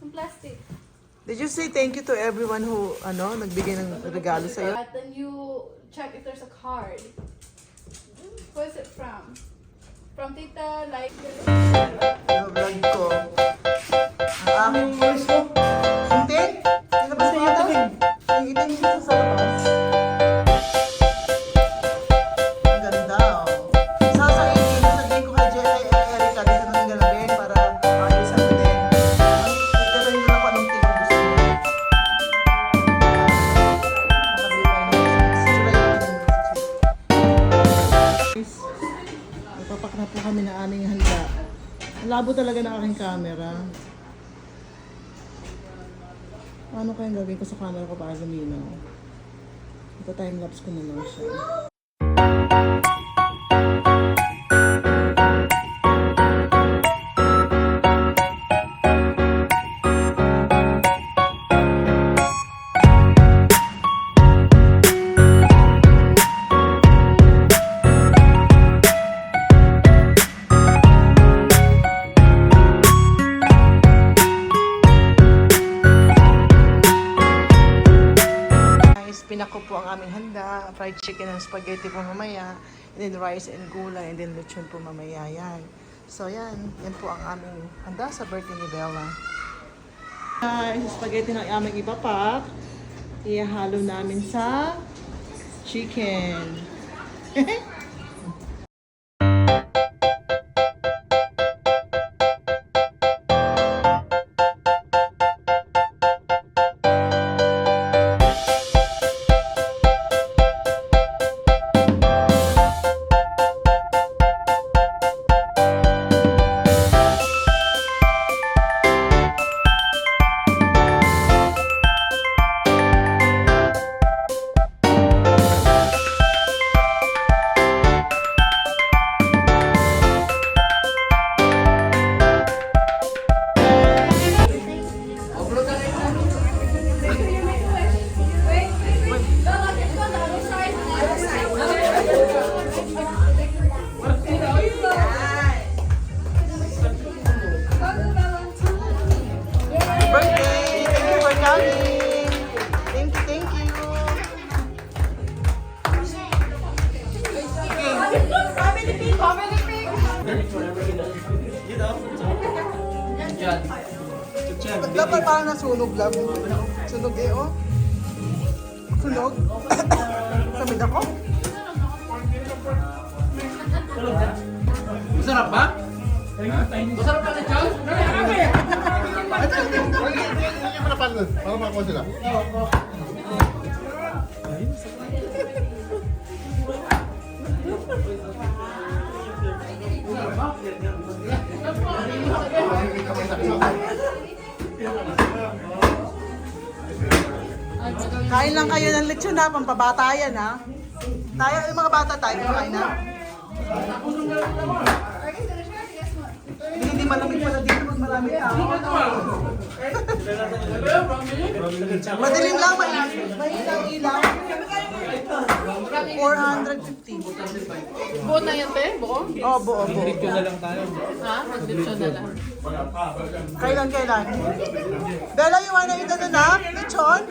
Yung plastic. Did you say thank you to everyone who, nagbigay ng regalo sa'yo? But then you check if there's a card. Who is it from? From Tita, like... Yung vlog ko. Ang aking voice ko. Hindi? Nilabas mo ito? Yung itin dito sa labas. Ang ganda, oh. Sasayin, sabihin ko kay Erica dito ng galawin para ayusan ko din. Nagtatanong nila ko anong tingin gusto niya. Nakabili tayo ng guys, nagpapak na po kami na aming handa. Ang labo talaga ng aking camera. Ano kayang gagawin ko sa camera ko para luminaw? Ito time-lapse ko na lang siya. Pinako po ang aming handa, fried chicken and spaghetti po mamaya, and then rice and gulay, and then lechon po mamaya yan. So yan po ang aming handa sa birthday ni Bella. Guys, spaghetti na aming ipapak, ihalo namin sa chicken. Dapat parang nasunog lang. Sunog eh, oh. Sunog. Samid ako. Masarap ba? Masarap ba na chow? Para makuha sila. Kain lang kayo ng lechon ha, pampabata yan ha. Tayo, yung mga bata tayo, kain na. Hindi malamig pala dito pag marami tao. Madilim lang, mahilang ilaw. 450. Buo na yan, te? Buo? Oh, buo. Dito na lang tayo. Ha? Mag-lipson na lang. Kailan? Bella, you wanna eat ano na? Lechon?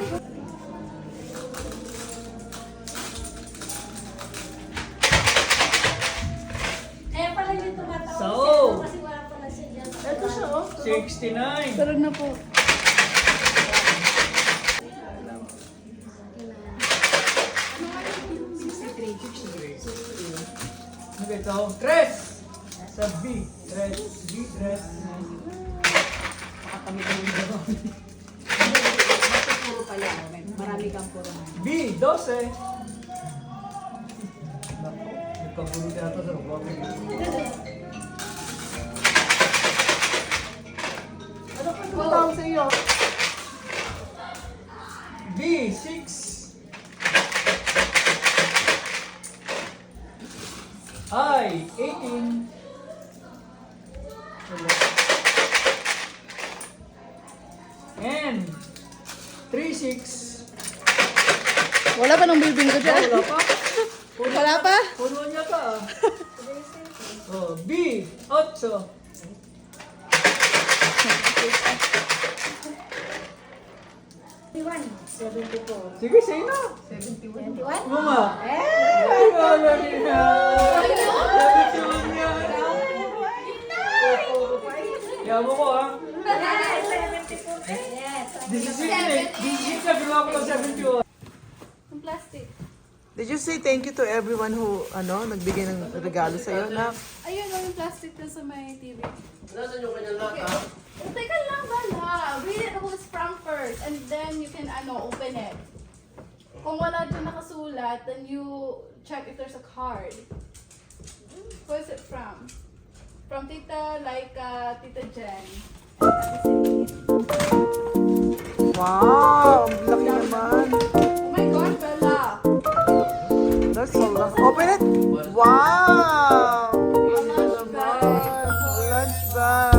Kaya pala yung tumatawag So, siya kasi wala pala siya dyan. Ito siya, oh. 69. Sarap na po. Ano ito? Tres! Sa B. Tres. B. Tres. Puro pala. Marami kang puro. B. 12. Naku, nagkagulo ka ito sa rupang. Ano pa yung tawag sa iyo? B. 6. I. 18. And 3-6. Wala pa nung bibing ko dyan. Wala pa? Wala pa? Puno niya pa. Oh, B. 8. Sige, say na. 21? Mama. Ay, wala rin na. Yaman ko ah. Yes. This is it. Sabi ko ako 71. Yung plastic. Did you say thank you to everyone who, nagbigay ng regalo sa'yo, na? Ayun, yung plastic na sa may TV. Nasaan yung kanyang lahat ah? Teka lang, bala. Read it who's from first. And then you can, open it. Kung wala dyan nakasulat, then you check if there's a card. Who is it from? From Tita Laika, Tita Jen. Wow, ang laki naman. Oh my God, Bella! That's a lot. Open it. Wow! Lunch bag. Lunch bag.